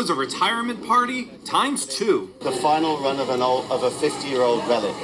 was a retirement party times 2. The final run of a 50-year-old relic.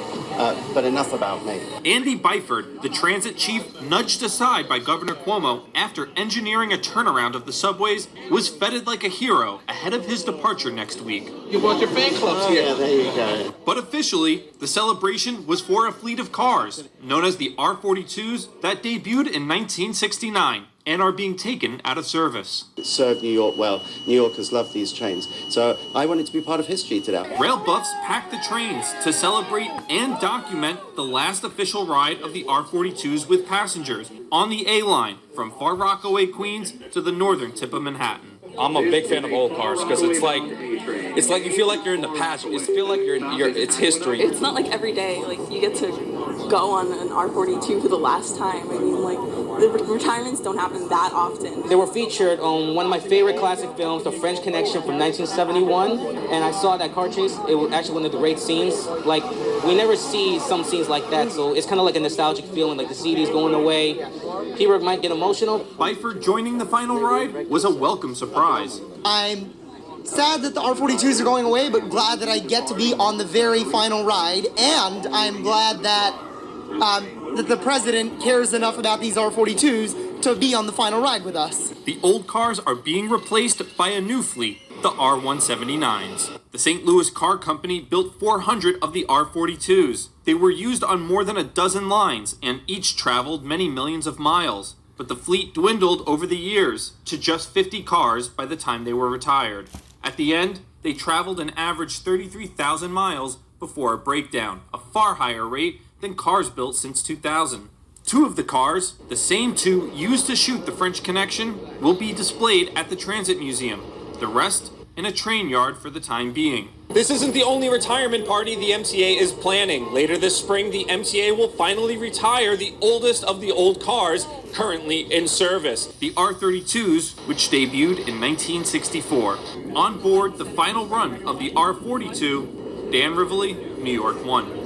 But enough about me. Andy Byford, the transit chief, nudged aside by Governor Cuomo after engineering a turnaround of the subways, was feted like a hero ahead of his departure next week. You brought your fan clubs here. Yeah, there you go. But officially, the celebration was for a fleet of cars, known as the R42s, that debuted in 1969 and are being taken out of service. It served New York well. New Yorkers love these trains. So I wanted to be part of history today. Rail buffs packed the trains to celebrate and document the last official ride of the R42s with passengers on the A line from Far Rockaway, Queens to the northern tip of Manhattan. I'm a big fan of old cars because it's like you feel like you're in the past. You feel like it's history. It's not like every day like you get to go on an R42 for the last time. I mean, like the retirements don't happen that often. They were featured on one of my favorite classic films, The French Connection from 1971, and I saw that car chase. It was actually one of the great scenes. Like, we never see some scenes like that, so it's kind of like a nostalgic feeling, like the CD's going away. People might get emotional. Byford joining the final ride was a welcome surprise. I'm sad that the R42s are going away, but glad that I get to be on the very final ride, and I'm glad that that the president cares enough about these R42s to be on the final ride with us. The old cars are being replaced by a new fleet, the R179s. The St. Louis Car Company built 400 of the R42s. They were used on more than a dozen lines, and each traveled many millions of miles. But the fleet dwindled over the years to just 50 cars by the time they were retired. At the end, they traveled an average 33,000 miles before a breakdown, a far higher rate than cars built since 2000. 2 of the cars, the same 2 used to shoot the French Connection, will be displayed at the Transit Museum. The rest in a train yard for the time being. This isn't the only retirement party the MTA is planning. Later this spring, the MTA will finally retire the oldest of the old cars currently in service. The R32s, which debuted in 1964. On board the final run of the R42, Dan Rivoli, New York 1.